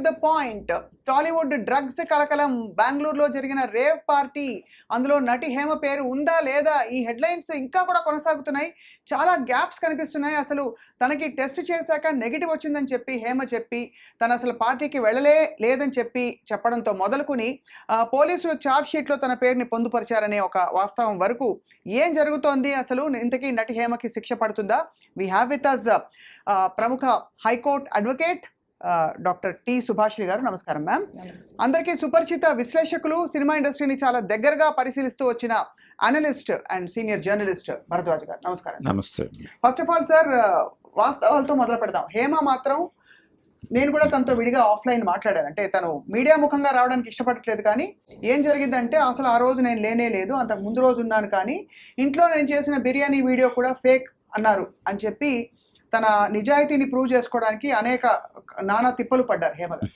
The point. Tollywood drugs కలకలం. బెంగళూరులో జరిగిన రేవ్ పార్టీ, అందులో నటి హేమ పేరు ఉందా లేదా, ఈ హెడ్లైన్స్ ఇంకా కూడా కొనసాగుతున్నాయి. చాలా గ్యాప్స్ కనిపిస్తున్నాయి. అసలు తనకి టెస్ట్ చేశాక నెగిటివ్ వచ్చిందని చెప్పి హేమ చెప్పి తను అసలు పార్టీకి లేదని చెప్పడంతో మొదలుకుని పోలీసులు ఛార్జ్ షీట్లో తన పేరుని పొందుపరిచారనే ఒక వాస్తవం వరకు ఏం జరుగుతోంది, అసలు ఇంతకీ నటి హేమకి శిక్ష పడుతుందా? వీ హ్యావ్ విత్ అస్ ప్రముఖ high court advocate doctor T Subhashri గారు. నమస్కారం మ్యామ్. అందరికీ సుపరిచిత విశ్లేషకులు, సినిమా ఇండస్ట్రీని చాలా దగ్గరగా పరిశీలిస్తూ వచ్చిన analyst and senior journalist Bharadwaj గారు. నమస్కారం. నమస్తే. ఫస్ట్ ఆఫ్ ఆల్ సార్, వాస్తవాలతో మొదలు పెడదాం. హేమ మాత్రం, నేను కూడా తనతో విడిగా ఆఫ్లైన్ మాట్లాడాను. అంటే తను మీడియా ముఖంగా రావడానికి ఇష్టపడట్లేదు, కానీ ఏం జరిగిందంటే అసలు ఆ రోజు నేను లేనే లేదు, అంతకు ముందు రోజు ఉన్నాను, కానీ ఇంట్లో నేను చేసిన బిర్యానీ వీడియో కూడా ఫేక్ అన్నారు అని చెప్పి తన నిజాయితీని ప్రూవ్ చేసుకోవడానికి నానా తిప్పలు పడ్డారు హేమ గారు.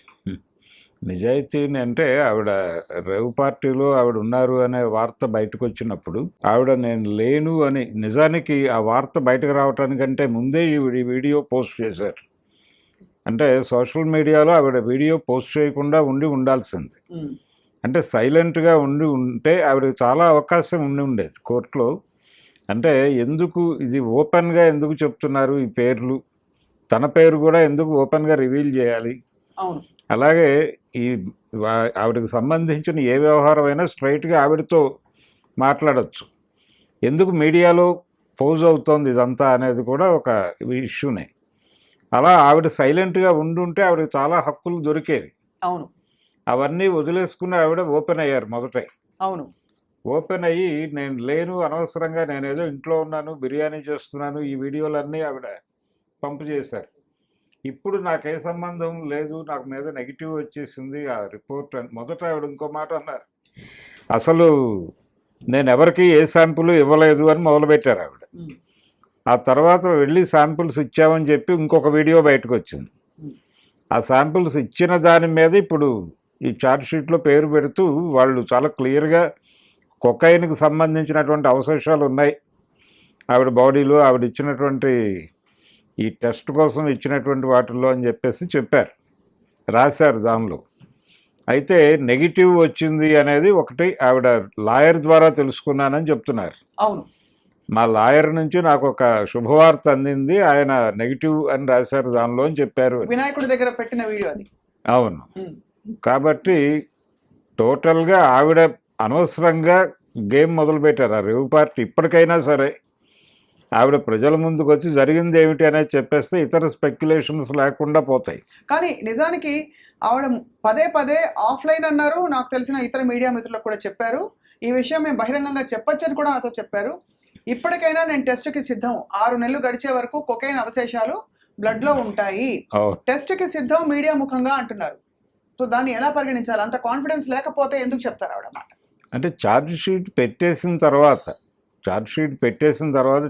నిజాయితీని అంటే ఆవిడ రేవ్ పార్టీలో ఆవిడ ఉన్నారు అనే వార్త బయటకు వచ్చినప్పుడు ఆవిడ నేను లేను అని, నిజానికి ఆ వార్త బయటకు రావటానికంటే ముందే ఈ వీడియో పోస్ట్ చేశారు. అంటే సోషల్ మీడియాలో ఆవిడ వీడియో పోస్ట్ చేయకుండా ఉండాల్సింది. అంటే సైలెంట్గా ఉంటే ఆవిడకి చాలా అవకాశం ఉండేది కోర్టులో. అంటే ఎందుకు ఇది ఓపెన్గా ఎందుకు చెప్తున్నారు ఈ పేర్లు, తన పేరు కూడా ఎందుకు ఓపెన్గా రివీల్ చేయాలి? అలాగే ఈ ఆవిడకి సంబంధించిన ఏ వ్యవహారమైనా స్ట్రైట్గా ఆవిడతో మాట్లాడచ్చు. ఎందుకు మీడియాలో పోజ్ అవుతోంది ఇదంతా అనేది కూడా ఒక ఇష్యూనే. అలా ఆవిడ సైలెంట్గా ఉండుంటే ఆవిడకి చాలా హక్కులు దొరికేవి. అవును. అవన్నీ వదిలేసుకుని ఆవిడ ఓపెన్ అయ్యారు మొదటే. అవును. ఓపెన్ అయ్యి నేను లేను, అనవసరంగా నేనేదో ఇంట్లో ఉన్నాను, బిర్యానీ చేస్తున్నాను, ఈ వీడియోలన్నీ ఆవిడ పంపు చేశారు. ఇప్పుడు నాకే సంబంధం లేదు, నాకు మీద నెగిటివ్ వచ్చేసింది ఆ రిపోర్ట్ అని మొదట ఆవిడ ఇంకో మాట అన్నారు. అసలు నేను ఎవరికి ఏ శాంపుల్ ఇవ్వలేదు అని మొదలుపెట్టారు ఆవిడ. ఆ తర్వాత వెళ్ళి శాంపుల్స్ ఇచ్చామని చెప్పి ఇంకొక వీడియో బయటకు వచ్చింది. ఆ శాంపుల్స్ ఇచ్చిన దాని మీద ఇప్పుడు ఈ ఛార్జ్ షీట్లో పేరు పెడుతూ వాళ్ళు చాలా క్లియర్గా కొకైన్కి సంబంధించినటువంటి అవశేషాలు ఉన్నాయి ఆవిడ బాడీలో, ఆవిడ ఇచ్చినటువంటి ఈ టెస్ట్ కోసం ఇచ్చినటువంటి వాటిల్లో అని చెప్పారు, రాశారు దానిలో. అయితే నెగిటివ్ వచ్చింది అనేది ఒకటి ఆవిడ లాయర్ ద్వారా తెలుసుకున్నానని చెప్తున్నారు. అవును. మా లాయర్ నుంచి నాకు ఒక శుభవార్త అందింది, ఆయన నెగిటివ్ అని రాశారు దానిలో అని చెప్పారు. వినాయకుడి దగ్గర పెట్టిన వీడియో అది. అవును. కాబట్టి టోటల్గా ఆవిడ అనవసరంగా గేమ్ మొదలుపెట్టారు ఆ రేవ్ పార్టీ. ఇప్పటికైనా సరే ఆవిడ ప్రజల ముందుకు వచ్చి జరిగింది ఏమిటి అనేది చెప్పేస్తే ఇతర స్పెక్యులేషన్స్ లేకుండా పోతాయి. కానీ నిజానికి ఆవిడ పదే ఆఫ్లైన్ అన్నారు. నాకు తెలిసిన ఇతర మీడియా మిత్రులకు కూడా చెప్పారు, ఈ విషయం మేము బహిరంగంగా చెప్పొచ్చని కూడా నాతో చెప్పారు. ఇప్పటికైనా నేను టెస్ట్కి సిద్ధం, 6 నెలలు గడిచే వరకు కొకైన్ అవశేషాలు బ్లడ్లో ఉంటాయి, టెస్ట్కి సిద్ధం మీడియా ముఖంగా అంటున్నారు. సో దాన్ని ఎలా పరిగణించాలి? అంత కాన్ఫిడెన్స్ లేకపోతే ఎందుకు చెప్తారు ఆవిడ మాట? అంటే ఛార్జ్ షీట్ పెట్టేసిన తర్వాత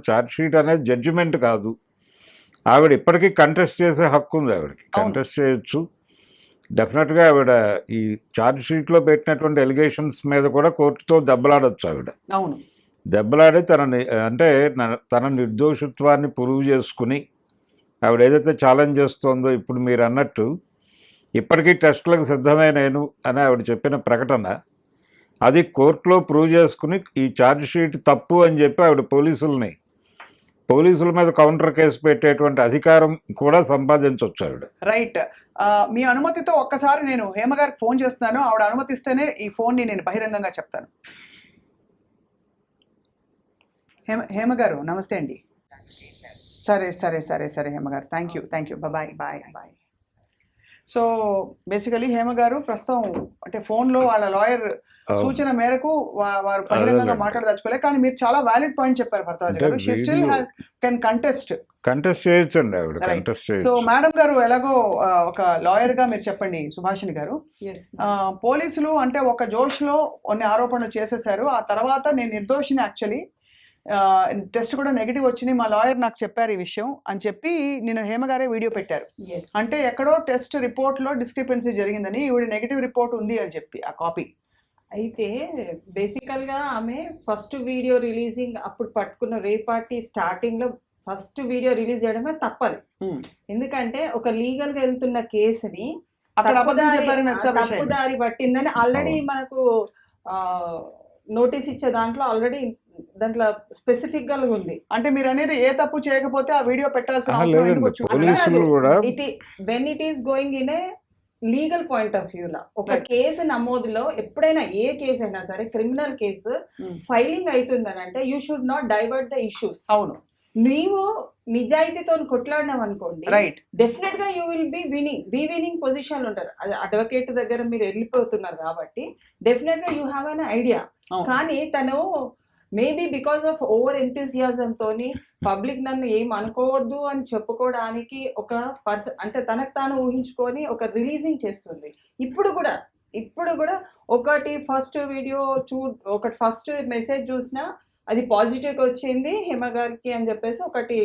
ఛార్జ్ షీట్ అనేది జడ్జిమెంట్ కాదు. ఆవిడ ఇప్పటికీ కంటెస్ట్ చేసే హక్కు ఉంది, ఆవిడకి కంటెస్ట్ చేయొచ్చు. డెఫినెట్గా ఆవిడ ఈ ఛార్జ్ షీట్లో పెట్టినటువంటి ఎలిగేషన్స్ మీద కూడా కోర్టుతో దెబ్బలాడచ్చు ఆవిడ. అవును. దెబ్బలాడి తన నిర్దోషిత్వాన్ని ప్రూవ్ చేసుకుని ఆవిడ ఏదైతే ఛాలెంజ్ చేస్తోందో, ఇప్పుడు మీరు అన్నట్టు ఇప్పటికీ టెస్టులకు సిద్ధమే నేను అని ఆవిడ చెప్పిన ప్రకటన, అది కోర్టులో ప్రూవ్ చేసుకుని ఈ ఛార్జ్ షీట్ తప్పు అని చెప్పి ఆవిడ పోలీసుల మీద కౌంటర్ కేసు పెట్టేటువంటి అధికారం కూడా సంపాదించవచ్చు ఆవిడ. రైట్. మీ అనుమతితో ఒక్కసారి నేను హేమ గారికి ఫోన్ చేస్తున్నాను, ఆవిడ అనుమతిస్తేనే ఈ ఫోన్ని నేను బహిరంగంగా చెప్తాను. హేమ గారు నమస్తే అండి. సరే Hema garu, thank you bye. So basically Hema garu ప్రస్తుతం అంటే ఫోన్లో వాళ్ళ లాయర్ సూచన మేరకు వారు బహిరంగంగా మాట్లాడదలుచుకోలేదు, కానీ మీరు చాలా వ్యాలిడ్ పాయింట్ చెప్పారు భరద్వాజ్ గారు. షీ స్టిల్ కెన్ కంటెస్ట్ చేయొచ్చండి ఆవిడ, కంటెస్ట్ చేయొచ్చు. సో మేడం గారు, ఎలాగో ఒక లాయర్ గా మీరు చెప్పండి సుభాషిణి గారు. పోలీసులు అంటే ఒక జోష్లో కొన్ని ఆరోపణలు చేసేసారు, ఆ తర్వాత నేను నిర్దోషిని, యాక్చువల్లీ టెస్ట్ కూడా నెగిటివ్ వచ్చింది, మా లాయర్ నాకు చెప్పారు ఈ విషయం అని చెప్పి నేను హేమ గారే వీడియో పెట్టారు. అంటే ఎక్కడో టెస్ట్ రిపోర్ట్లో డిస్క్రిపెన్సీ జరిగిందని, ఈవిడ నెగిటివ్ రిపోర్ట్ ఉంది అని చెప్పి ఆ కాపీ. అయితే బేసికల్గా ఆమె ఫస్ట్ వీడియో రిలీజింగ్ అప్పుడు పట్టుకున్న రేవ్ పార్టీ స్టార్టింగ్లో ఫస్ట్ వీడియో రిలీజ్ చేయడమే తప్పదు. ఎందుకంటే ఒక లీగల్గా వెళ్తున్న కేసుని అక్కడ అబద్ధం చెప్పారని establish అయింది. తప్పుదారి పట్టిందని ఆల్రెడీ మనకు నోటీస్ ఇచ్చే దాంట్లో ఆల్రెడీ దాంట్లో స్పెసిఫిక్ గా ఉంది. అంటే మీరు అనేది ఏ తప్పు చేయకపోతే ఆ వీడియో పెట్టాల్సిన అవసరం లేదండి, ఎందుకు వచ్చింది? పోలీసులు కూడా when it is going in a legal point of view లా ఒక కేసు నమోదులో ఎప్పుడైనా ఏ కేసు అయినా సరే క్రిమినల్ కేసు ఫైలింగ్ అవుతుందని అంటే you should not divert the issues. అవును, నీవు నిజాయితీతో కొట్లాడినావు అనుకోండి, రైట్, డెఫినెట్ గా you will be winning position లో ఉంటారు. అది అడ్వకేట్ దగ్గర మీరు వెళ్ళిపోతున్నారు కాబట్టి డెఫినెట్ గా యూ హ్యావ్ అన్ ఐడియా. కానీ తను maybe because of over enthusiasm తోని పబ్లిక్ నన్ను ఏం అనుకోవద్దు అని చెప్పుకోవడానికి ఒక అంటే తనకు తాను ఊహించుకొని ఒక రిలీజింగ్ చేస్తుంది. ఇప్పుడు కూడా ఒకటి ఫస్ట్ వీడియో ఒకటి ఫస్ట్ మెసేజ్ చూసినా అది పాజిటివ్గా వచ్చింది హేమ గారికి అని చెప్పేసి ఒకటి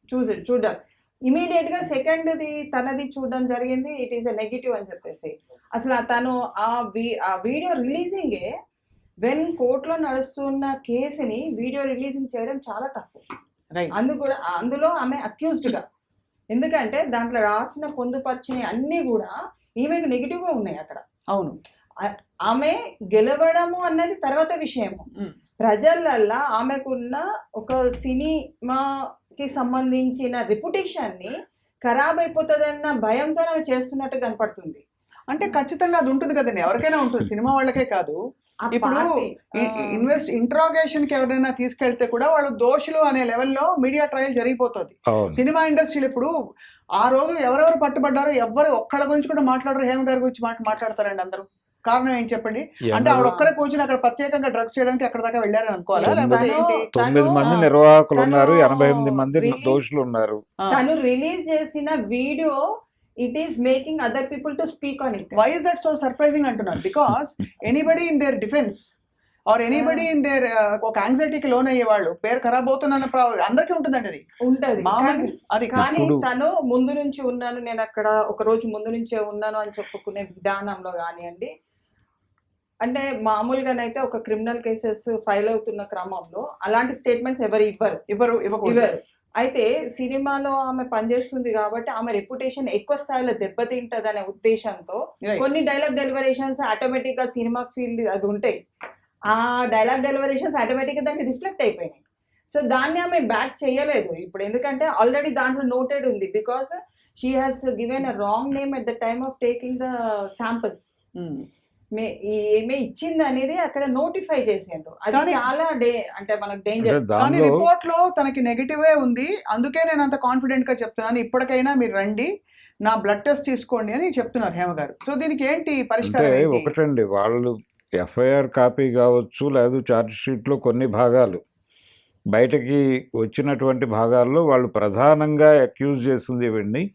చూడడం, ఇమీడియట్ గా సెకండ్ది తనది చూడడం జరిగింది, ఇట్ ఈస్ ఎ నెగిటివ్ అని చెప్పేసి. అసలు తను ఆ వీడియో రిలీజింగే వెన్ కోర్టులో నడుస్తున్న కేసుని వీడియో రిలీజింగ్ చేయడం చాలా తప్పు. అందులో ఆమె అక్యూజ్డ్ గా, ఎందుకంటే దాంట్లో రాసిన పొందుపరిచిన అన్ని కూడా ఈమెకు నెగిటివ్ గా ఉన్నాయి అక్కడ. అవును, ఆమె గెలవడము అన్నది తర్వాత విషయము. ప్రజలల్లా ఆమెకున్న ఒక సినిమాకి సంబంధించిన రెప్యుటేషన్ ని ఖరాబ్ అయిపోతుందన్న భయంతో ఆమె చేస్తున్నట్టు కనపడుతుంది. అంటే ఖచ్చితంగా అది ఉంటుంది కదండి, ఎవరికైనా ఉంటుంది, సినిమా వాళ్ళకే కాదు. ఇప్పుడు ఇంట్రాగేషన్ కి ఎవరైనా తీసుకెళ్తే కూడా వాళ్ళు దోషులు అనే లెవెల్లో మీడియా ట్రయల్ జరిగిపోతుంది. సినిమా ఇండస్ట్రీలో ఇప్పుడు ఆ రోజు ఎవరెవరు పట్టుబడ్డారో ఎవరు ఒక్కళ్ళ గురించి కూడా మాట్లాడరు, హేమ గారి గురించి మాట్లాడతారండి అందరూ. కారణం ఏంటి చెప్పండి? అంటే ఆవిడ ఒక్కరే కూర్చుని అక్కడ ప్రత్యేకంగా డ్రగ్స్ చేయడానికి అక్కడ దాకా వెళ్ళారని అనుకోవాలా, లేకపోతే ఏంటి? 9 మంది నిర్వాహకులు ఉన్నారు, 88 మంది దోషులు ఉన్నారు. తను రిలీజ్ చేసిన video it is making other people to speak on it. Why is that so surprising అంటున్నారు? Because anybody in their defense or anybody in their ఒక యాంగ్జైటీకి లోన్ అయ్యే వాళ్ళు పేరు ఖరాబ్ అవుతున్న అందరికీ ఉంటుందండి, అది ఉంటది. అది కానీ తను ముందు నుంచి ఉన్నాను, నేను అక్కడ ఒక రోజు ముందు నుంచే ఉన్నాను అని చెప్పుకునే విధానంలో కానివ్వండి, అంటే మామూలుగానైతే ఒక క్రిమినల్ కేసెస్ ఫైల్ అవుతున్న క్రమంలో అలాంటి స్టేట్మెంట్స్ ఇవ్వరు. అయితే సినిమాలో ఆమె పనిచేస్తుంది కాబట్టి ఆమె రెప్యుటేషన్ ఎక్కువ స్థాయిలో దెబ్బతింటది అనే ఉద్దేశంతో కొన్ని డైలాగ్ డెలివరేషన్స్ ఆటోమేటిక్ గా సినిమా ఫీల్డ్ అది ఉంటాయి, ఆ డైలాగ్ డెలివరేషన్స్ ఆటోమేటిక్ గా దానికి రిఫ్లెక్ట్ అయిపోయినాయి. సో దాన్ని ఆమె బ్యాక్ చేయలేదు ఇప్పుడు, ఎందుకంటే ఆల్రెడీ దాంట్లో నోటెడ్ ఉంది, because she has given a wrong name at the time of taking the samples. ఏమే ఇచ్చింది అనేది అక్కడ నోటిఫై చేసేందు, అది చాలా అంటే మనకు డేంజర్. కానీ రిపోర్ట్ లో తనకి నెగిటివే ఉంది, అందుకే నేను అంత కాన్ఫిడెంట్ గా చెప్తున్నాను, ఇప్పటికైనా మీరు రండి నా బ్లడ్ టెస్ట్ తీసుకోండి అని చెప్తున్నారు హేమ గారు. సో దీనికి ఏంటి పరిష్కారం? ఒకటండి, వాళ్ళు ఎఫ్ఐఆర్ కాపీ కావచ్చు, లేదు ఛార్జ్ షీట్ లో కొన్ని భాగాలు బయటకి వచ్చినటువంటి భాగాల్లో వాళ్ళు ప్రధానంగా అక్యూజ్ చేసింది ఇవన్నీ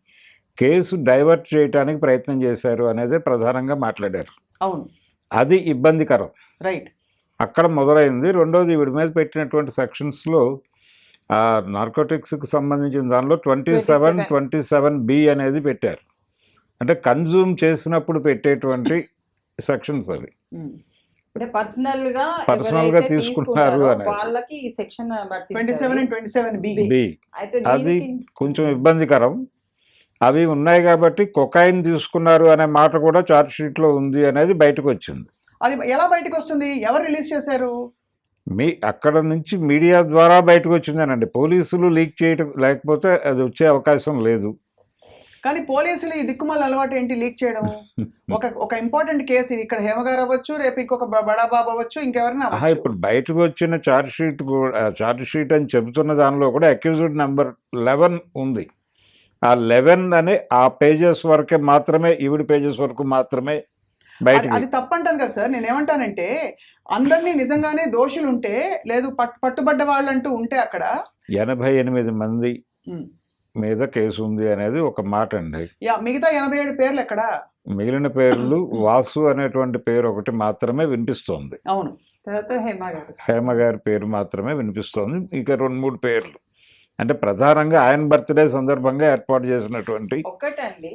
కేసు డైవర్ట్ చేయడానికి ప్రయత్నం చేశారు అనేది ప్రధానంగా మాట్లాడారు. అవును, అది ఇబ్బందికరం, రైట్, అక్కడ మొదలైంది. రెండోది వీడి మీద పెట్టినటువంటి సెక్షన్స్లో నార్కోటిక్స్కి సంబంధించిన దానిలో 27B అనేది పెట్టారు, అంటే కన్జ్యూమ్ చేసినప్పుడు పెట్టేటువంటి సెక్షన్స్ అవి. అంటే పర్సనల్ గా తీసుకుంటున్నారు అనేది వాళ్ళకి ఈ సెక్షన్ 27 and 27B. అది కొంచెం ఇబ్బందికరం. అవి ఉన్నాయి కాబట్టి కొకైన్ తీసుకున్నారు అనే మాట కూడా ఛార్జ్ షీట్ లో ఉంది అనేది బయటకు వచ్చింది. అది ఎలా బయటకు వస్తుంది? ఎవరు రిలీజ్ చేశారు? అక్కడ నుంచి మీడియా ద్వారా బయటకు వచ్చిందేనండి, పోలీసులు లీక్ చేయడం, లేకపోతే అది వచ్చే అవకాశం లేదు. కానీ పోలీసులు ఈ దిక్కుమాల అలవాటు ఏంటి లీక్ చేయడం? ఒక ఇంపార్టెంట్ కేసు, ఇక్కడ హేమ గారు అవ్వచ్చు, రేపు ఇంకొక బడాబాబు అవ్వచ్చు, ఇంకెవరైనా. ఇప్పుడు బయటకు వచ్చిన ఛార్జ్ షీట్ అని చెబుతున్న దానిలో కూడా అక్యూజ్డ్ నెంబర్ 11 ఉంది. ఆ 11 అనే ఆ పేజెస్ వరకే మాత్రమే, ఈవిడ పేజెస్ వరకు మాత్రమే బయట. అది తప్పంటాను కదా సార్. నేనేమంటానంటే అందరినీ నిజంగానే దోషులు ఉంటే, లేదు పట్టుబడ్డ వాళ్ళంటూ ఉంటే అక్కడ 88 మంది మీద కేసు ఉంది అనేది ఒక మాట అండి. మిగతా 87 పేర్లు ఎక్కడ? మిగిలిన పేర్లు వాసు అనేటువంటి పేరు ఒకటి మాత్రమే వినిపిస్తోంది. అవును, తర్వాత హేమ గారి పేరు మాత్రమే వినిపిస్తోంది. ఇంకా 2-3 పేర్లు, అంటే ప్రధానంగా ఆయన బర్త్డే సందర్భంగా ఏర్పాటు చేసినటువంటి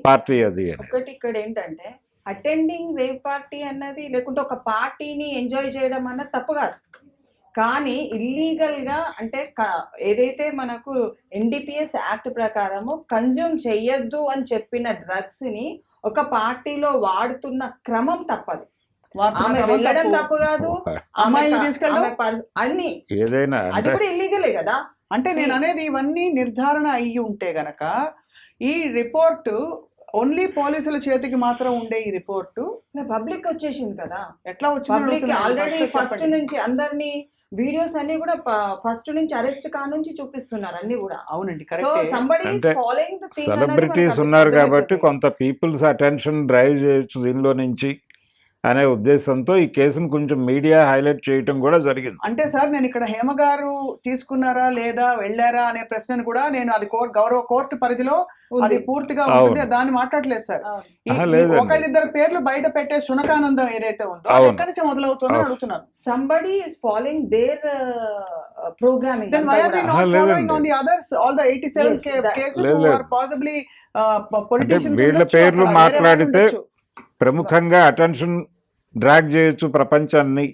పార్టీ అది. ఒకటి ఇక్కడ ఏంటంటే అటెండింగ్ రేవ్ పార్టీ అన్నది, లేకుంటే ఒక పార్టీని ఎంజాయ్ చేయడం అన్నది తప్పు కాదు, కానీ ఇల్లీగల్ గా అంటే ఏదైతే మనకు NDPS యాక్ట్ ప్రకారము కన్జ్యూమ్ చెయ్యొద్దు అని చెప్పిన డ్రగ్స్ ని ఒక పార్టీలో వాడుతున్న క్రమం తప్పది. వార్తల ఆమె క్రమం వెళ్ళడం తప్పు. తప్పు కాదు, అమ్మాయిని తీసుకెళ్ళడం అన్ని ఏదైనా అది అంటే కూడా ఇల్లీగలే కదా. అంటే నేను అనేది ఇవన్నీ నిర్ధారణ అయ్యి ఉంటే గనక ఈ రిపోర్టు ఓన్లీ పోలీసుల చేతికి మాత్రం ఉండే ఈ రిపోర్టు పబ్లిక్ వచ్చేసింది కదా. ఎట్లా పబ్లిక్ వచ్చింది ఆల్రెడీ ఫస్ట్ నుంచి అందరినీ వీడియోస్ అన్ని కూడా ఫస్ట్ నుంచి అరెస్ట్ కానుంచి చూపిస్తున్నారు అన్ని కూడా. అవునండి, సో కరెక్ట్. సంబడి ఈస్ అంటే ఫాలోయింగ్ ద థింగ్. సెలబ్రిటీస్ ఉన్నారు కాబట్టి కొంత పీపుల్స్ అటెన్షన్ డ్రైవ్ చేయొచ్చు దీనిలో నుంచి అనే ఉద్దేశంతో ఈ కేసును కొంచెం మీడియా హైలైట్ చేయటం కూడా జరిగింది. అంటే సార్ నేను ఇక్కడ హేమ గారు తీసుకున్నారా లేదా వెళ్ళారా అనే ప్రశ్నను కూడా నేను అది గౌరవ కోర్టు పరిధిలో అది పూర్తిగా ఉంటుంది, దాన్ని మాట్లాడలేదు సార్. లేదండి. ఒకళ్ళిద్దరు పేర్లు బయట పెట్టే శునకానందం ఏదైతే ఉందో అది అవును. ఎక్కడి నుంచి మొదలవుతుందని అడుగుతున్నాను. Somebody is following their programming. Then why are we not లేదండి. following on the others, all the 87 Yes, cases లేదు, who లేదు. are possibly politicians వీళ్ళ ఉండొచ్చు, పేర్లు అక్కడ వేరే వాళ్ళు మాట్లాడితే ఉండొచ్చు. ప్రముఖంగా అటెన్షన్ డ్రాగ్ చేయొచ్చు, ప్రపంచాన్ని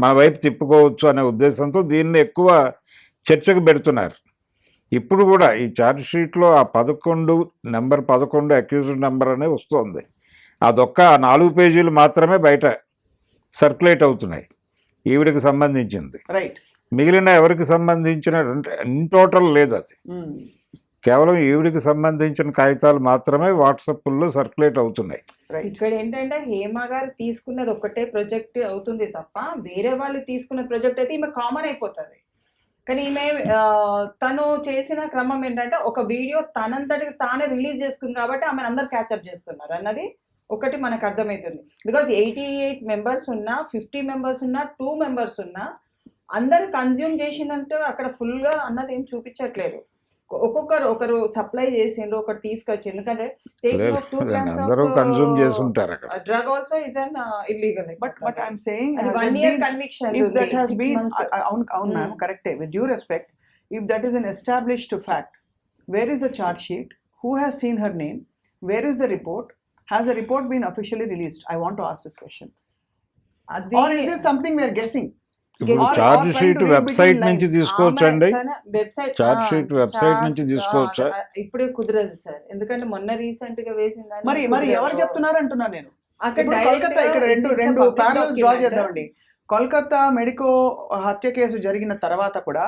మన వైపు తిప్పుకోవచ్చు అనే ఉద్దేశంతో దీన్ని ఎక్కువ చర్చకు పెడుతున్నారు. ఇప్పుడు కూడా ఈ ఛార్జ్ షీట్లో ఆ 11 నెంబర్ 11 అక్యూజ్డ్ నెంబర్ అనే వస్తుంది. అదొక్క 4 పేజీలు మాత్రమే బయట సర్క్యులేట్ అవుతున్నాయి ఈవిడికి సంబంధించింది. రైట్. మిగిలిన ఎవరికి సంబంధించిన అంటే ఇన్ టోటల్ లేదు, అది కేవలం ఈవిడికి సంబంధించిన కాగితాలు మాత్రమే వాట్సాప్లో సర్క్యులేట్ అవుతున్నాయి. ఇక్కడ ఏంటంటే హేమ గారు తీసుకున్నది ఒకటే ప్రాజెక్ట్ అవుతుంది తప్ప వేరే వాళ్ళు తీసుకున్న ప్రాజెక్ట్ అయితే ఈమె కామన్ అయిపోతుంది. కానీ ఈమె తను చేసిన క్రమం ఏంటంటే ఒక వీడియో తనంతటికి తానే రిలీజ్ చేసుకుంది కాబట్టి ఆమె అందరు క్యాచప్ చేస్తున్నారు అన్నది ఒకటి మనకు అర్థమవుతుంది. బికాస్ 88 మెంబర్స్ ఉన్నా, 50 మెంబర్స్ ఉన్నా, 2 మెంబర్స్ ఉన్నా అందరు కన్జ్యూమ్ చేసినట్టు అక్కడ ఫుల్గా అన్నది ఏం చూపించట్లేదు. ఒకరు సప్లై చేసిండ్రు, ఒకరు తీసుకొచ్చి. ఎందుకంటే అందరూ కన్జ్యూమ్ చేసుంటారు అక్కడ. Drug also is an illegal. But I'm saying, అది 1 year conviction. if that has 6 been, months. అవును ma'am, correct. With due respect, if that is an established fact, where is the charge sheet? Who has seen her name? Where is the report? Has the report been officially released? I want to ask this question. అది Or is this something we are guessing? ఇప్పుడు Or charge trying sheet to read website between నుంచి lines. తీసుకోవచ్చండి. Website charge sheet website నుంచి తీసుకోవచ్చా? ఇప్పుడే కుదరదు sir, ఎందుకంటే మొన్న రీసెంట్ గా వేసిందని. మరి ఎవరు చెప్తున్నారు అంటున్నాను నేను. అక్కడ ఇప్పుడు కోల్కతా, ఇక్కడ రెండు ప్యారల్స్ డ్రా చేద్దామండి. కోల్కతా మెడికో హత్య కేసు జరిగిన తర్వాత కూడా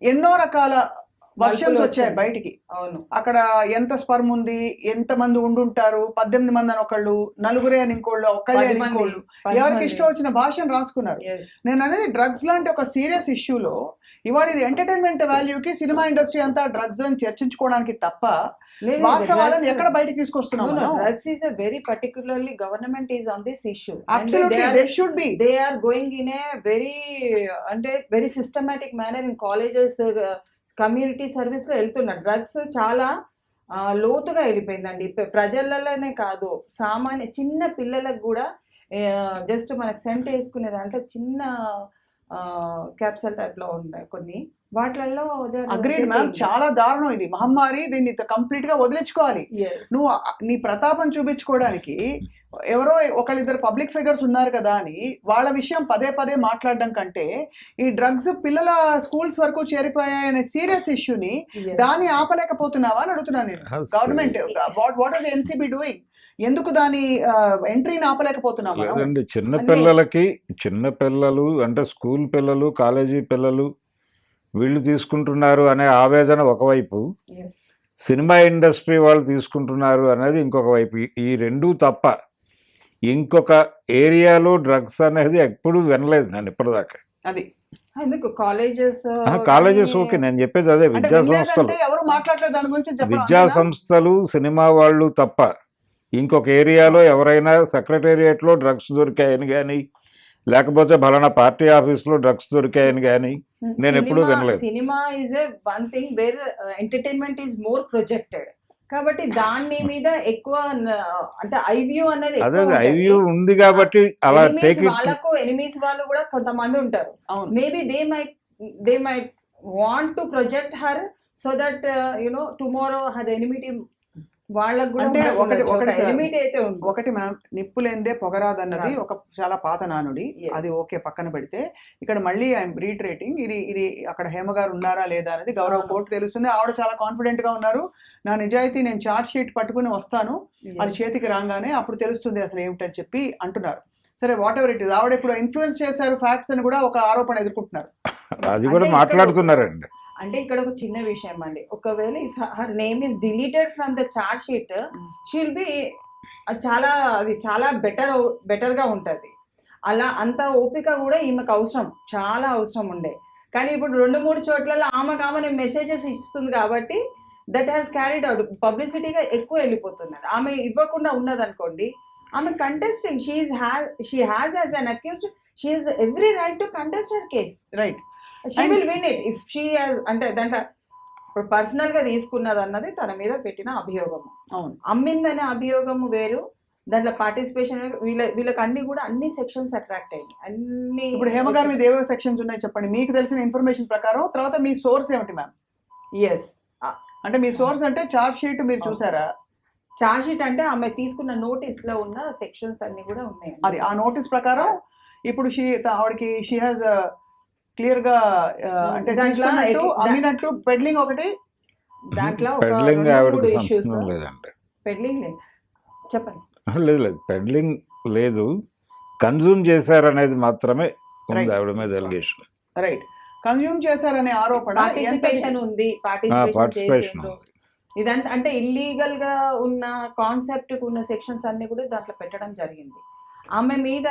ఎన్నో రకాల వర్షన్స్ వచ్చాయి బయటికి. అవును, అక్కడ ఎంత స్పర్మ్ ఉంది, ఎంత మంది ఉండుంటారు, 18 మంది అని ఒకళ్ళు, నలుగురే అని ఇంకోళ్ళు, ఒక్కళ్ళే అని ఇంకోళ్ళు, ఎవరికి ఇష్టం వచ్చిన భాషను రాసుకున్నారు. నేను అనేది డ్రగ్స్ లాంటి ఒక సీరియస్ ఇష్యూలో ఇవాళ ఇది ఎంటర్టైన్మెంట్ వాల్యూకి సినిమా ఇండస్ట్రీ అంతా డ్రగ్స్ అని చర్చించుకోవడానికి తప్ప వాస్తవాలను ఎక్కడ బయటకి తీసుకొస్తున్నాం. Drugs is a very particularly government is on this issue. Absolutely, they should be. They are going in a very systematic manner in colleges, community service లో వెళ్తున్నారు. డ్రగ్స్ చాలా లోతుగా వెళ్ళిపోయిందండి. ప్రజలలోనే కాదు, సామాన్య చిన్న పిల్లలకు కూడా జస్ట్ మనకు సెంట్ వేసుకునే దాంట్లో చిన్న క్యాప్సల్ టైప్ లో ఉన్నాయి కొన్ని వాటిలలో. అగ్రీడ్ మ్యామ్, చాలా దారుణం ఇది మహమ్మారి. దీన్ని కంప్లీట్ గా వదిలించుకోవాలి. నువ్వు నీ ప్రతాపం చూపించుకోవడానికి ఎవరో ఒకళ్ళిద్దరు పబ్లిక్ ఫిగర్స్ ఉన్నారు కదా అని వాళ్ళ విషయం పదే పదే మాట్లాడడం కంటే ఈ డ్రగ్స్ పిల్లల స్కూల్స్ వరకు చేరిపోయాయనే సీరియస్ ఇష్యూని దాన్ని ఆపలేకపోతున్నావా అని అడుగుతున్నాను నేను. Government what is NCB doing? ఎందుకు దాని ఎంట్రీని ఆపలేకపోతున్నాం? లేదండి, చిన్న పిల్లలు అంటే స్కూల్ పిల్లలు, కాలేజీ పిల్లలు వీళ్ళు తీసుకుంటున్నారు అనే ఆవేదన ఒకవైపు, సినిమా ఇండస్ట్రీ వాళ్ళు తీసుకుంటున్నారు అనేది ఇంకొక వైపు. ఈ రెండూ తప్ప ఇంకొక ఏరియాలో డ్రగ్స్ అనేది ఎప్పుడు వినలేదు నేను ఇప్పటిదాకా. అది ఎందుకు కాలేజెస్ ఓకే, నేను చెప్పేది అదే. విద్యా సంస్థలు, ఎవరు మాట్లాడలేదు దాని గురించి. విద్యా సంస్థలు, సినిమా వాళ్ళు తప్ప ఇంకొక ఏరియాలో ఎవరైనా సెక్రటేరియట్లో డ్రగ్స్ దొరికాయని కానీ, లేకపోతే ఫలానా పార్టీ ఆఫీస్లో డ్రగ్స్ దొరికాయని కానీ నేను ఎప్పుడూ వినలేదు. Cinema is a one thing where entertainment is more projected కాబట్టి దాని మీద ఎక్కువ అంటే ఐవ్యూ అనేది అదే ఐవ్యూ ఉంది కాబట్టి అలా టేక్ ఇట్. వాళ్ళకు ఎనిమీస్ వాళ్ళు కూడా కొంతమంది ఉంటారు. Maybe they might want to project her so that tomorrow her enmity వాళ్ళకు కూడా అంటే ఒకటి సార్, లిమిట్ అయితే ఉంది. ఒకటి మ్యామ్, నిప్పు లేనిదే పొగరాదన్నది ఒక చాలా పాత నానుడి. Yes. అది ఓకే పక్కన పెడితే, ఇక్కడ మళ్ళీ ఐఎమ్ రీట్రేటింగ్, ఇది అక్కడ హేమ గారు ఉన్నారా లేదా అనేది గౌరవ కోర్టు తెలుస్తుంది. ఆవిడ చాలా కాన్ఫిడెంట్ గా ఉన్నారు, నా నిజాయితీ నేను చార్జ్ షీట్ పట్టుకుని వస్తాను, అది చేతికి రాగానే అప్పుడు తెలుస్తుంది అసలు ఏమిటని చెప్పి అంటున్నారు. సరే, వాట్ ఎవర్ ఇట్ ఇస్, ఆవిడ ఇప్పుడు ఇన్ఫ్లుయెన్స్ చేశారు ఫ్యాక్ట్స్ అని కూడా ఒక ఆరోపణ ఎదుర్కొంటున్నారు. అది కూడా మాట్లాడుతున్నారండి. అంటే ఇక్కడ ఒక చిన్న విషయం అండి, ఒకవేళ if her name is deleted from the charge sheet, she will be అది చాలా బెటర్ గా ఉంటది. అలా అంత ఓపిక కూడా ఈమెకు అవసరం, చాలా అవసరం ఉండే. కానీ ఇప్పుడు 2-3 చోట్లలో ఆమె మెసేజెస్ ఇస్తుంది కాబట్టి దట్ హ్యాస్ క్యారీడ్ అవుట్, పబ్లిసిటీగా ఎక్కువ వెళ్ళిపోతున్నది. ఆమె ఇవ్వకుండా ఉన్నదనుకోండి, ఆమె contesting, she has as an accused, she has every right to contest her case. Right, she will win it if she has, అంటే దాంట్లో ఇప్పుడు పర్సనల్ గా తీసుకున్నది అన్నది తన మీద పెట్టిన అభియోగము. అవును, అమ్మిందనే అభియోగము వేరు, దాంట్లో పార్టిసిపేషన్ వీళ్ళకి అన్ని సెక్షన్స్ అట్రాక్ట్ అయ్యాయి అన్ని. ఇప్పుడు హేమ గారి మీద ఏవో సెక్షన్స్ ఉన్నాయి చెప్పండి, మీకు తెలిసిన ఇన్ఫర్మేషన్ ప్రకారం. తర్వాత మీ సోర్స్ ఏమిటి మ్యామ్? ఎస్, అంటే మీ సోర్స్ అంటే చార్జ్ షీట్ మీరు చూసారా? చార్జ్ షీట్ అంటే ఆమె తీసుకున్న నోటీస్ లో ఉన్న సెక్షన్స్ అన్ని కూడా ఉన్నాయి. అది ఆ నోటీస్ ప్రకారం ఇప్పుడు ఆవిడకి షీ హాజ్ క్లియర్ గా అంటే దాంట్లో అమ్మినట్టు పెడ్లింగ్ ఒకటి, దాంట్లో పెడ్లింగ్ ఆవిడకి సంబంధం లేదండి. పెడ్లింగ్ లేదు, చెప్పండి. లేదు, పెడ్లింగ్ లేదు, కన్జ్యూమ్ చేశారనేది మాత్రమే ఉంది ఆవిడ మీద ఎలిగేషన్. రైట్, కన్జ్యూమ్ చేశారనే ఆరోపణ. పార్టిసిపేషన్ ఉంది, పార్టిసిపేషన్ ఇదంతా అంటే ఇల్లీగల్ గా ఉన్న కాన్సెప్ట్ ఉన్న సెక్షన్స్ అన్ని కూడా దాంట్లో పెట్టడం జరిగింది. ఆమె మీద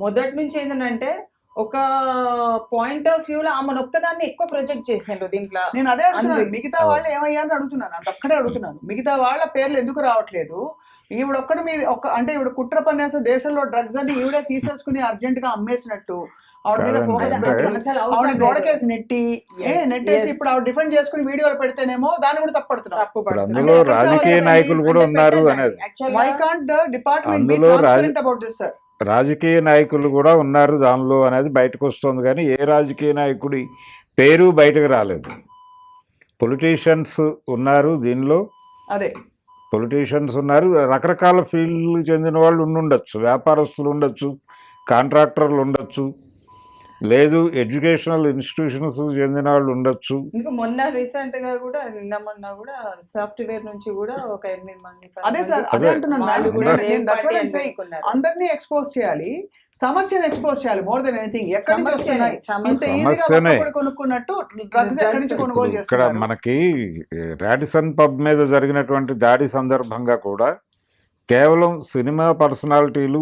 మొదటి నుంచి ఏంటంటే ఒక పాయింట్ ఆఫ్ వ్యూ లో ఆమెను ఒక్కదాన్ని ఎక్కువ ప్రొజెక్ట్ చేసిండ్రు దీంట్లో. నేను అదే అడుగుతున్నాను, మిగతా వాళ్ళు ఏమయ్యారని అడుగుతున్నాను, అంత ఒక్కడే అడుగుతున్నాను. మిగతా వాళ్ళ పేర్లు ఎందుకు రావట్లేదు? ఈవిడ ఒక్కడి మీద అంటే ఈవిడ కుట్ర పన్నేసే దేశంలో డ్రగ్స్ అని ఈవిడే తీసేసుకుని అర్జెంట్ గా అమ్మేసినట్టు ఆవిడ మీద ఆవిడ గోడకేసి నెట్టేసి ఇప్పుడు ఆవిడ డిఫెండ్ చేసుకుని వీడియోలు పెడితేనేమో దాన్ని కూడా అందులో రాజకీయ నాయకులు కూడా ఉన్నారు అనేది. Why can't the department be transparent about this sir? రాజకీయ నాయకులు కూడా ఉన్నారు దానిలో అనేది బయటకు వస్తుంది, కానీ ఏ రాజకీయ నాయకుడి పేరు బయటకు రాలేదు. పొలిటీషియన్స్ ఉన్నారు దీనిలో, అదే పొలిటీషియన్స్ ఉన్నారు, రకరకాల ఫీల్డ్కి చెందిన వాళ్ళు ఉండొచ్చు, వ్యాపారస్తులు ఉండొచ్చు, కాంట్రాక్టర్లు ఉండొచ్చు, లేదు ఎడ్యుకేషనల్ ఇన్స్టిట్యూషన్స్ చెందిన వాళ్ళు ఉండొచ్చు. ఇంకా మొన్న రీసెంట్ గా కూడా మొన్న కూడా సాఫ్ట్వేర్ నుంచి కూడా ఒక 8 మంది. అదే సార్, అదే అంటున్నాను, అందరినీ ఎక్స్పోజ్ చేయాలి, సమస్యను ఎక్స్పోజ్ చేయాలి. మోర్ దెన్ ఎనీథింగ్, ఎక్కడి నుంచి వస్తున్నాయి ఇంత ఈజీగా కొనుక్కున్నట్టు డ్రగ్స్ ఎక్కడి నుంచి కొనుగోలు చేస్తున్నారు? ఇక్కడ మనకి రాడిసన్ పబ్ మీద జరిగినటువంటి దాడి సందర్భంగా కూడా కేవలం సినిమా పర్సనాలిటీలు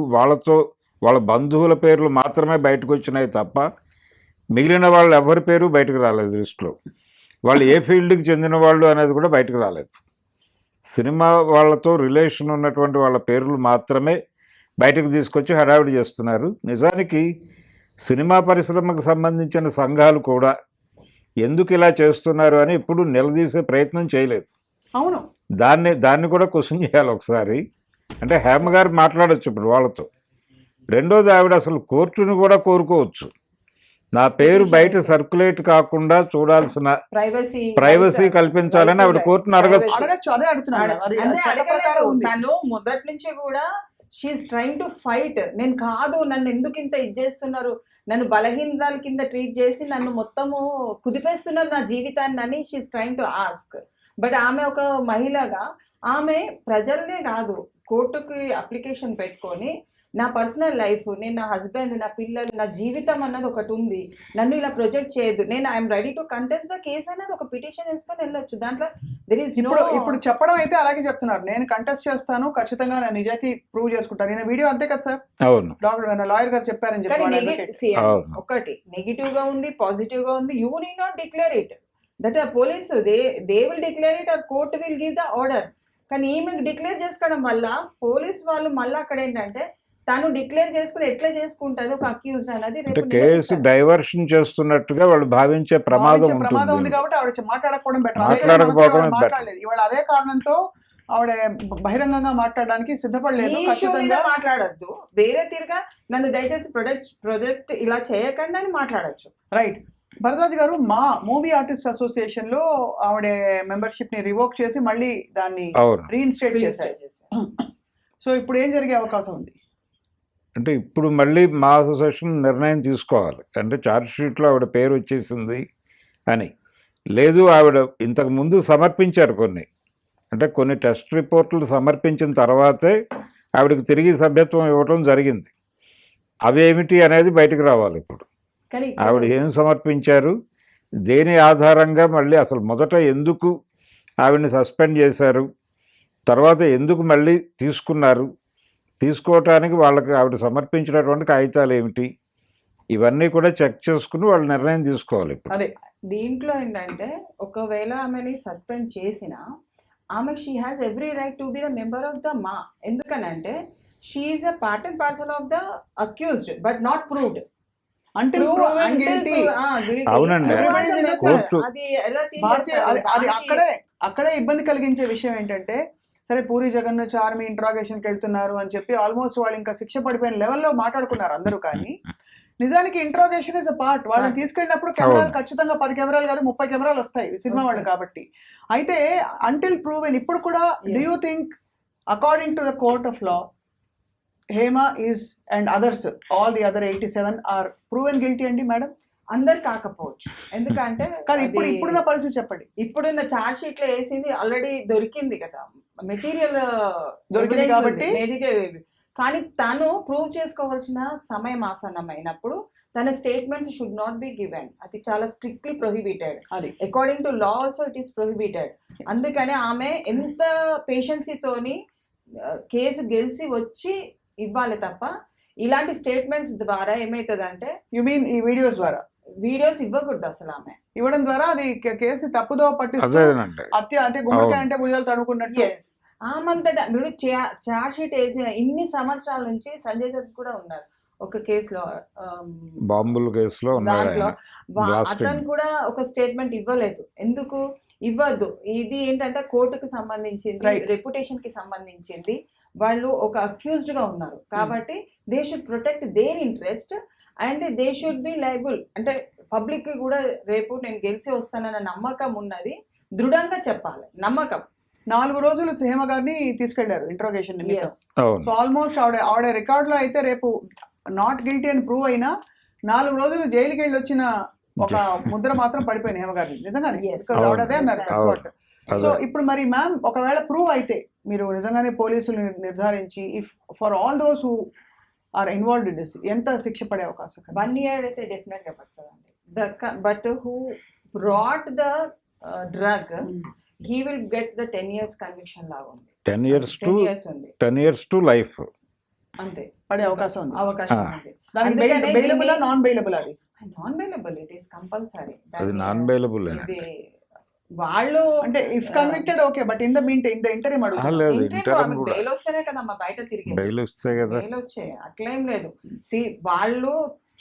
వాళ్ళ బంధువుల పేర్లు మాత్రమే బయటకు వచ్చినాయి తప్ప మిగిలిన వాళ్ళు ఎవరి పేరు బయటకు రాలేదు లిస్టులో. వాళ్ళు ఏ ఫీల్డ్కి చెందిన వాళ్ళు అనేది కూడా బయటకు రాలేదు. సినిమా వాళ్ళతో రిలేషన్ ఉన్నటువంటి వాళ్ళ పేర్లు మాత్రమే బయటకు తీసుకొచ్చి హడావిడి చేస్తున్నారు. నిజానికి సినిమా పరిశ్రమకు సంబంధించిన సంఘాలు కూడా ఎందుకు ఇలా చేస్తున్నారు అని ఇప్పుడు నిలదీసే ప్రయత్నం చేయలేదు. అవును, దాన్ని కూడా క్వశ్చన్ చేయాలి ఒకసారి. అంటే హేమ గారు మాట్లాడచ్చు ఇప్పుడు వాళ్ళతో. రెండోది, ఆవిడ అసలు కోర్టును కూడా కోరుకోవచ్చు, నా పేరు బయట సర్క్యులేట్ కాకుండా చూడాల్సిన ప్రైవసీ కల్పించాలని ఆవిడ కోర్టును అడగచ్చు. తను మొదటి నుంచి కూడా షీఈస్ ట్రైంగ్ టు ఫైట్. నేను కాదు, నన్ను ఎందుకు ఇంత చేస్తున్నారు, నన్ను బలహీనతల కింద ట్రీట్ చేసి నన్ను మొత్తము కుదిపేస్తున్నారు నా జీవితాన్ని అని she's trying to ask. But ఆమె ఒక మహిళగా ఆమె ప్రజల్నే కాదు, కోర్టుకి అప్లికేషన్ పెట్టుకొని నా పర్సనల్ లైఫ్, నేను నా హస్బెండ్, నా పిల్లలు, నా జీవితం అన్నది ఒకటి ఉంది, నన్ను ఇలా ప్రొజెక్ట్ చేయొద్దు, నేను I'm ready to contest the case అనేది ఒక పిటిషన్ వేసుకొని వెళ్ళొచ్చు. దాంట్లో దెర్ ఈస్ ఇప్పుడు చెప్పడం అయితే అలాగే చెప్తున్నారు, నేను కంటెస్ట్ చేస్తాను, ఖచ్చితంగా నా నిజాయితీ ప్రూవ్ చేసుకుంటాను. నేను వీడియో అంతే కదా సార్, అవును, డాక్టర్ లాయర్ గారు చెప్పారని చెప్పి. ఒకటి నెగిటివ్ గా ఉంది, పాజిటివ్ గా ఉంది. You need not declare it, that police they will declare it or court will give the order. కానీ ఈమెకు డిక్లేర్ చేసుకోవడం వల్ల పోలీస్ వాళ్ళు మళ్ళీ అక్కడ ఏంటంటే తను డిక్లేర్ చేసుకుని ఎట్లా చేసుకుంటది ఒక అక్యూజ్ అనేది కేసు డైవర్షన్ చేస్తున్నట్టుగా వాళ్ళు భావించే ప్రమాదం ఉంది కాబట్టి ఆవిడ మాట్లాడకపోవడం బెటర్. మాట్లాడలేదు ఇవాళ, అదే కారణంతో ఆవిడ బహిరంగంగా మాట్లాడడానికి సిద్ధపడలేదు. మాట్లాడద్దు, వేరే తీరుగా నన్ను దయచేసి ప్రొజెక్ట్ ఇలా చేయకండి అని మాట్లాడచ్చు. రైట్, భరద్వాజ్ గారు, మా మూవీ ఆర్టిస్ట్ అసోసియేషన్ లో ఆవిడ మెంబర్షిప్ ని రివోక్ చేసి మళ్ళీ దాన్ని అవును. రీఇన్స్టేట్ చేశారు. సో ఇప్పుడు ఏం జరిగే అవకాశం ఉంది? అంటే ఇప్పుడు మళ్ళీ మా అసోసియేషన్ నిర్ణయం తీసుకోవాలి. అంటే ఛార్జ్ షీట్లో ఆవిడ పేరు వచ్చేసింది అని. లేదు, ఆవిడ ఇంతకు ముందు సమర్పించారు కొన్ని, అంటే కొన్ని టెస్ట్ రిపోర్ట్లు సమర్పించిన తర్వాతే ఆవిడకి తిరిగి సభ్యత్వం ఇవ్వటం జరిగింది. అవేమిటి అనేది బయటకు రావాలి ఇప్పుడు. కానీ ఆవిడ ఏం సమర్పించారు, దేని ఆధారంగా మళ్ళీ అసలు మొదట ఎందుకు ఆవిడని సస్పెండ్ చేశారు, తర్వాత ఎందుకు మళ్ళీ తీసుకున్నారు, తీసుకోవటానికి వాళ్ళకి ఆవిడ సమర్పించినటువంటి కాగితాలు ఏమిటి, ఇవన్నీ కూడా చెక్ చేసుకుని వాళ్ళు నిర్ణయం తీసుకోవాలి ఇప్పుడు. అదే దీంట్లో ఏంటంటే ఒకవేళ ఆమెని సస్పెండ్ చేసినా ఆమె she has every right to be the member of the మా. ఎందుకనంటే she is a part and parcel of the accused but not proved. అవునండి. కోర్టు అది అక్కడే ఇబ్బంది కలిగించే విషయం ఏంటంటే, సరే పూరి జగన్నాథ్ ఆర్మీ ఇంట్రాగేషన్కి వెళ్తున్నారు అని చెప్పి ఆల్మోస్ట్ వాళ్ళు ఇంకా శిక్ష పడిపోయిన లెవెల్లో మాట్లాడుకున్నారు అందరూ. కానీ నిజానికి ఇంట్రాగేషన్ ఇస్ అ పార్ట్. వాళ్ళని తీసుకెళ్ళినప్పుడు కెమెరాలు ఖచ్చితంగా 10 కెమెరాలు కాదు 30 కెమెరాలు వస్తాయి సినిమా వాళ్ళు కాబట్టి. అయితే అంటిల్ ప్రూవెన్ ఇప్పుడు కూడా do you think according to the court of law Hema is and others all the other 87 are proven guilty అండి మేడం? అందరు కాకపోవచ్చు, ఎందుకంటే కానీ ఇప్పుడున్న పరిస్థితి చెప్పండి. ఇప్పుడున్న ఛార్జ్ షీట్ లో వేసింది ఆల్రెడీ దొరికింది కదా, మెటీరియల్ దొరికింది కాబట్టి. కానీ తను ప్రూవ్ చేసుకోవాల్సిన సమయం ఆసన్నమైనప్పుడు తన statements should not be given. అది చాలా స్ట్రిక్ట్లీ ప్రొహిబిటెడ్. అది according to law also it is prohibited. అందుకని ఆమె ఎంత పేషెన్సీతోని కేసు గెలిచి వచ్చి ఇవ్వాలి తప్ప ఇలాంటి స్టేట్మెంట్స్ ద్వారా ఏమవుతుందంటే, యు మీన్ ఈ వీడియోస్ ద్వారా వీడియోస్ ఇవ్వకూడదు అసలు. ఆమె ఇవ్వడం ద్వారా అది కేసు తప్పుదో పట్టిస్తూ హత్య అంటే గుమ్మడికాయ అంటే భుజాలు తడుకున్నట్టు. ఆమంతటా మీరు ఛార్జ్ షీట్ వేసిన ఇన్ని సంవత్సరాల నుంచి సంజయ్ దత్ కూడా ఉన్నారు ఒక కేసులో, బాంబుల కేసులో దాంట్లో అతను కూడా ఒక స్టేట్మెంట్ ఇవ్వలేదు. ఎందుకు ఇవ్వద్దు? ఇది ఏంటంటే కోర్టుకు సంబంధించింది, రెప్యుటేషన్ కి సంబంధించింది. వాళ్ళు ఒక అక్యూజ్డ్ గా ఉన్నారు కాబట్టి they should protect their interest and they should be liable. అంటే పబ్లిక్ కి కూడా రేపు నేను గెలిచి వస్తానన్న నమ్మకం ఉన్నది, దృఢంగా చెప్పాలి నమ్మకం. 4 రోజులు హేమ గారిని తీసుకెళ్లారు ఇంట్రోగేషన్ నిమిత్తం. సో ఆల్మోస్ట్ ఆవిడ రికార్డ్ లో అయితే రేపు నాట్ గిల్టీ అని ప్రూవ్ అయినా 4 రోజులు జైలుకి వెళ్ళి వచ్చిన ఒక ముద్ర మాత్రం పడిపోయింది హేమ గారిని నిజంగానే. సో ఇప్పుడు మరి మ్యామ్ ఒకవేళ ప్రూవ్ అయితే మీరు నిజంగానే పోలీసులు నిర్ధారించి if for all those who are involved in this ఎంత శిక్ష పడే అవకాశం? 1 year అయితే డెఫినెట్ గా పడుతుందండి. But who brought the drug he will get the 10 years conviction లాగా ఉంది. 10 years to life అంతే పడే అవకాశం ఉంది. అందుకనే బెయిలబుల్ నాన్ బెయిలబుల్? అది non bailable. It is compulsory. అది నాన్ బెయిలబుల్. వాళ్ళు అంటే if convicted okay, but in the interim bail వస్తేనే కదమ్మా బయట తిరిగి బెయిల్ వచ్చే అట్లేం లేదు. వాళ్ళు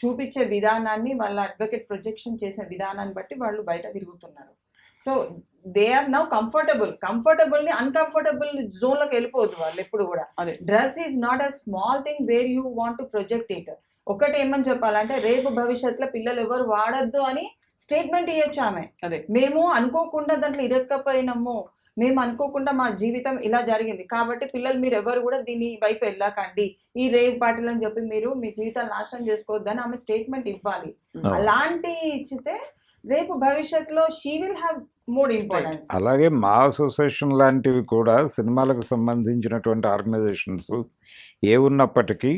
చూపించే విధానాన్ని, వాళ్ళ అడ్వకేట్ ప్రొజెక్షన్ చేసే విధానాన్ని బట్టి వాళ్ళు బయట తిరుగుతున్నారు. So they are now comfortable ని అన్కంఫర్టబుల్ జోన్ లోకి వెళ్ళిపోవద్దు వాళ్ళు ఎప్పుడు కూడా. Drugs is not a small thing where you want to project it. ఒకటి ఏమని చెప్పాలంటే రేపు భవిష్యత్తులో పిల్లలు ఎవరు వాడద్దు అని స్టేట్మెంట్ ఇవ్వచ్చు ఆమె. మేము అనుకోకుండా దాంట్లో ఇరక్కపోయినాము, మేము అనుకోకుండా మా జీవితం ఇలా జరిగింది కాబట్టి పిల్లలు మీరు ఎవరు కూడా దీని వైపు వెళ్ళకండి, ఈ రేవ్ పార్టీలు అని చెప్పి మీరు మీ జీవితాలు నాశనం చేసుకోవద్దని ఆమె స్టేట్మెంట్ ఇవ్వాలి. అలాంటి ఇచ్చితే రేపు భవిష్యత్తులో she will have more importance. అలాగే మా అసోసియేషన్ లాంటివి కూడా సినిమాలకు సంబంధించినటువంటి ఆర్గనైజేషన్స్ ఏ ఉన్నప్పటికీ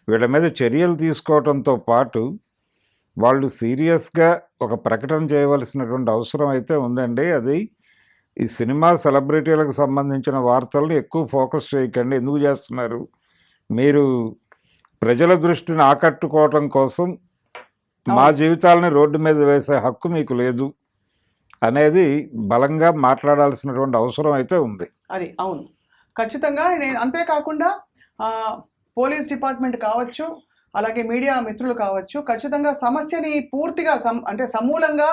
వీళ్ళ మీద చర్యలు తీసుకోవడంతో పాటు వాళ్ళు సీరియస్గా ఒక ప్రకటన చేయవలసినటువంటి అవసరం అయితే ఉందండి. అది ఈ సినిమా సెలబ్రిటీలకు సంబంధించిన వార్తలను ఎక్కువ ఫోకస్ చేయకండి. ఎందుకు చేస్తున్నారు? మీరు ప్రజల దృష్టిని ఆకట్టుకోవటం కోసం మా జీవితాలని రోడ్డు మీద వేసే హక్కు మీకు లేదు అనేది బలంగా మాట్లాడాల్సినటువంటి అవసరం అయితే ఉంది. అది అవును, ఖచ్చితంగా. అంతేకాకుండా పోలీస్ డిపార్ట్మెంట్ కావచ్చు, అలాగే మీడియా మిత్రులు కావచ్చు, ఖచ్చితంగా సమస్యని పూర్తిగా అంటే సమూలంగా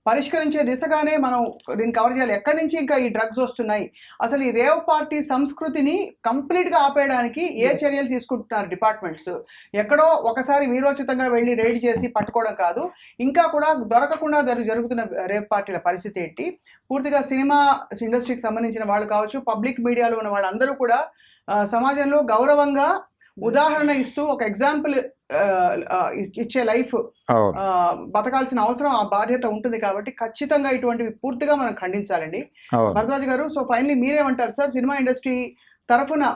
పరిష్కరించే దిశగానే మనం దీన్ని కవర్ చేయాలి. ఎక్కడి నుంచి ఇంకా ఈ డ్రగ్స్ వస్తున్నాయి, అసలు ఈ రేవ్ పార్టీ సంస్కృతిని కంప్లీట్గా ఆపేయడానికి ఏ చర్యలు తీసుకుంటున్నారు డిపార్ట్మెంట్స్, ఎక్కడో ఒకసారి వీరోచితంగా వెళ్ళి రైడ్ చేసి పట్టుకోవడం కాదు, ఇంకా కూడా దొరకకుండా జరుగుతున్న రేవ్ పార్టీల పరిస్థితి ఏంటి, పూర్తిగా సినిమా ఇండస్ట్రీకి సంబంధించిన వాళ్ళు కావచ్చు, పబ్లిక్ మీడియాలో ఉన్న వాళ్ళందరూ కూడా సమాజంలో గౌరవంగా ఉదాహరణ ఇస్తూ ఒక ఎగ్జాంపుల్ ఇచ్చే లైఫ్ బతకాల్సిన అవసరం, ఆ బాధ్యత ఉంటుంది. కాబట్టి ఖచ్చితంగా ఇటువంటివి పూర్తిగా మనం ఖండించాలండి. భరద్వాజ్ గారు, సో ఫైనలీ మీరేమంటారు సార్? సినిమా ఇండస్ట్రీ తరఫున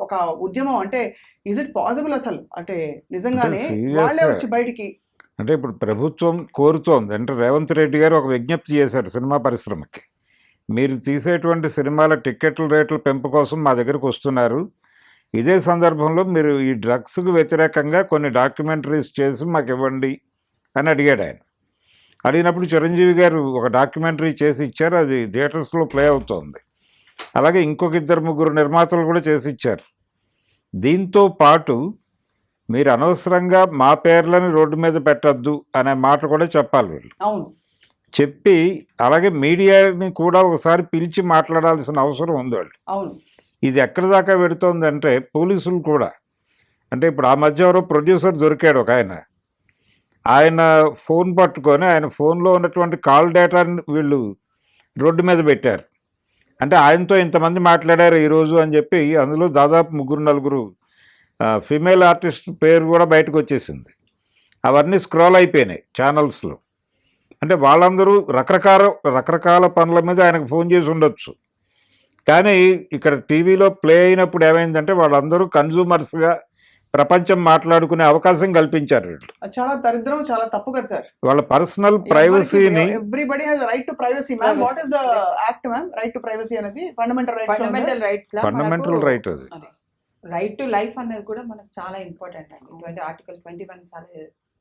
ఒక ఉద్యమం అంటే ఇస్ ఇట్ పాసిబుల్ అసలు? అంటే నిజంగానే వాళ్ళే వచ్చి బయటికి, అంటే ఇప్పుడు ప్రభుత్వం కోరుతోంది అంటే రేవంత్ రెడ్డి గారు ఒక విజ్ఞప్తి చేశారు సినిమా పరిశ్రమకి, మీరు తీసేటువంటి సినిమాల టిక్కెట్ల రేట్ల పెంపు కోసం మా దగ్గరకు వస్తున్నారు, ఇదే సందర్భంలో మీరు ఈ డ్రగ్స్కు వ్యతిరేకంగా కొన్ని డాక్యుమెంటరీస్ చేసి మాకు ఇవ్వండి అని అడిగాడు ఆయన. అడిగినప్పుడు చిరంజీవి గారు ఒక డాక్యుమెంటరీ చేసి ఇచ్చారు, అది థియేటర్స్లో ప్లే అవుతోంది. అలాగే ఇంకొక 2-3 నిర్మాతలు కూడా చేసి ఇచ్చారు. దీంతో పాటు మీరు అనవసరంగా మా పేర్లని రోడ్డు మీద పెట్టద్దు అనే మాట కూడా చెప్పాలి వీళ్ళు. అవును, చెప్పి అలాగే మీడియాని కూడా ఒకసారి పిలిచి మాట్లాడాల్సిన అవసరం ఉంది వాళ్ళు. అవును, ఇది ఎక్కడి దాకా పెడుతోందంటే పోలీసులు కూడా, అంటే ఇప్పుడు ఆ మధ్య ఎవరో ప్రొడ్యూసర్ దొరికాడు ఒక ఆయన ఫోన్ పట్టుకొని ఆయన ఫోన్లో ఉన్నటువంటి కాల్ డేటాని వీళ్ళు రోడ్డు మీద పెట్టారు. అంటే ఆయనతో ఇంతమంది మాట్లాడారు ఈరోజు అని చెప్పి అందులో దాదాపు 3-4 ఫీమేల్ ఆర్టిస్ట్ పేరు కూడా బయటకు వచ్చేసింది. అవన్నీ స్క్రోల్ అయిపోయినాయి ఛానల్స్లో. అంటే వాళ్ళందరూ రకరకాల పనుల మీద ఆయనకు ఫోన్ చేసి ఉండొచ్చు. కానీ ఇక్కడ టీవీలో ప్లే అయినప్పుడు ఏమైందంటే వాళ్ళందరూ కన్జ్యూమర్స్గా ప్రపంచం మాట్లాడుకునే అవకాశం కల్పించారు వీళ్ళు. చాలా దరిద్రం, చాలా తప్పు కదా సార్. వాళ్ళ పర్సనల్ ప్రైవసీని, everybody has right to privacy. Ma'am, what is the act ma'am? Right to privacy అనేది ఫండమెంటల్ రైట్. Fundamental right. అది రైట్ టు లైఫ్ అనేది కూడా మనకు చాలా ఇంపార్టెంట్ అండి. ఆర్టికల్ 21 చాలా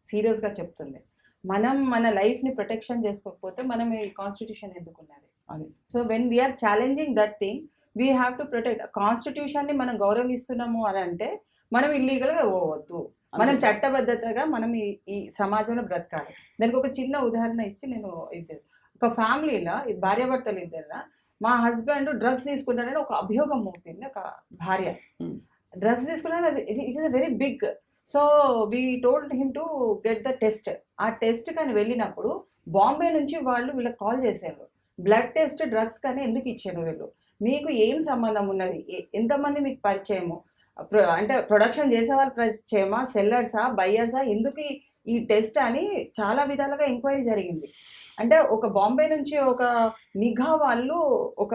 సీరియస్గా చెప్తుంది. మనం మన లైఫ్ని ప్రొటెక్షన్ చేసుకోకపోతే మనం ఈ కాన్స్టిట్యూషన్ ఎందుకున్నది అది. So when we are challenging that thing we have to protect. కాన్స్టిట్యూషన్ని మనం గౌరవిస్తున్నాము అని అంటే మనం ఇల్లీగల్గా పోవద్దు, మనం చట్టబద్ధతగా మనం ఈ సమాజంలో బ్రతకాలి. దానికి ఒక చిన్న ఉదాహరణ ఇచ్చి నేను ఇది, ఒక ఫ్యామిలీలో భార్యాభర్తలు ఇద్దరు, మా హస్బెండ్ డ్రగ్స్ తీసుకుంటానని ఒక అభియోగం మోపింది ఒక భార్య. డ్రగ్స్ తీసుకున్నాను, అది it is a very big. So we told him to get the test. ఆ టెస్ట్ కానీ వెళ్ళినప్పుడు బాంబే నుంచి వాళ్ళు వీళ్ళకి కాల్ చేశారు, బ్లడ్ టెస్ట్ డ్రగ్స్ కానీ ఎందుకు ఇచ్చారు వీళ్ళు, మీకు ఏం సంబంధం ఉన్నది, ఎంతమంది మీకు పరిచయము, అంటే ప్రొడక్షన్ చేసే వాళ్ళు పరిచయమా, సెల్లర్సా, బయ్యర్సా, ఎందుకు ఈ టెస్ట్ అని చాలా విధాలుగా ఎంక్వైరీ జరిగింది. అంటే ఒక బాంబే నుంచి ఒక నిఘా వాళ్ళు ఒక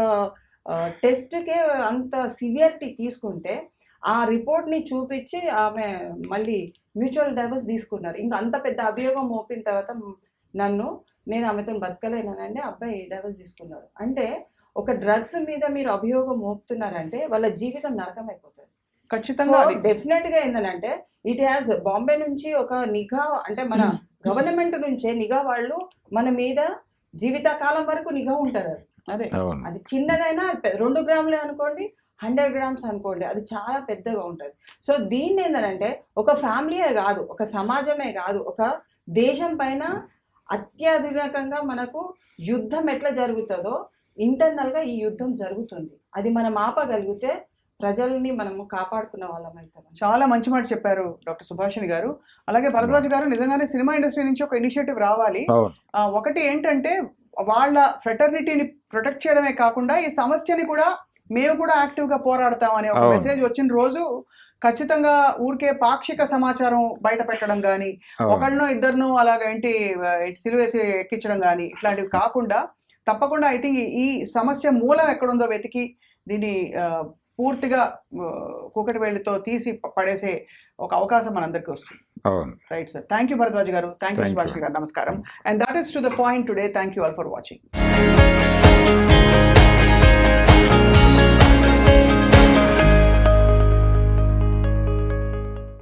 టెస్ట్కే అంత సివియరిటీ తీసుకుంటే ఆ రిపోర్ట్ని చూపించి ఆమె మళ్ళీ మ్యూచువల్ డైవర్స్ తీసుకున్నారు. ఇంకా అంత పెద్ద అభియోగం మోపిన తర్వాత నేను ఆమెతో బతకలేనండి, అబ్బాయి డైవర్స్ తీసుకున్నాడు. అంటే ఒక డ్రగ్స్ మీద మీరు అభియోగం మోపుతున్నారంటే వాళ్ళ జీవితం నరకం అయిపోతుంది. ఖచ్చితంగా డెఫినెట్గా ఏంటంటే ఇట్ హ్యాస్ బాంబే నుంచి ఒక నిఘా, అంటే మన గవర్నమెంట్ నుంచే నిఘా వాళ్ళు మన మీద జీవితకాలం వరకు నిఘా ఉంటారు. అదే అది చిన్నదైనా 2 గ్రాములే అనుకోండి, 100 గ్రామ్స్ అనుకోండి, అది చాలా పెద్దగా ఉంటుంది. సో దీన్ని ఏంటంటే ఒక ఫ్యామిలీయే కాదు, ఒక సమాజమే కాదు, ఒక దేశం పైన అత్యాధునికంగా మనకు యుద్ధం ఎట్లా జరుగుతుందో ఇంటర్నల్గా ఈ యుద్ధం జరుగుతుంది. అది మనం ఆపగలిగితే ప్రజల్ని మనము కాపాడుకున్న వాళ్ళం అవుతాం. చాలా మంచి మాట చెప్పారు డాక్టర్ సుభాషిణి గారు. అలాగే భరద్వాజ్ గారు, నిజంగానే సినిమా ఇండస్ట్రీ నుంచి ఒక ఇనిషియేటివ్ రావాలి. ఒకటి ఏంటంటే వాళ్ళ ఫ్రెటర్నిటీని ప్రొటెక్ట్ చేయడమే కాకుండా ఈ సమస్యని కూడా మేము కూడా యాక్టివ్గా పోరాడతాం అనే ఒక మెసేజ్ వచ్చిన రోజు ఖచ్చితంగా ఊరికే పాక్షిక సమాచారం బయట పెట్టడం కానీ, ఒకళ్ళను ఇద్దరును అలాగేంటి సిలువేసి ఎక్కించడం కానీ ఇట్లాంటివి కాకుండా తప్పకుండా ఐ థింక్ ఈ సమస్య మూలం ఎక్కడుందో వెతికి దీన్ని పూర్తిగా కూకటి వేళ్ళతో తీసి పడేసే ఒక అవకాశం మనందరికీ వస్తుంది. Right sir, thank you Bharadwaj గారు, థ్యాంక్ యూ సుభాష్ గారు, నమస్కారం. And that is to the point today. Thank you all for watching.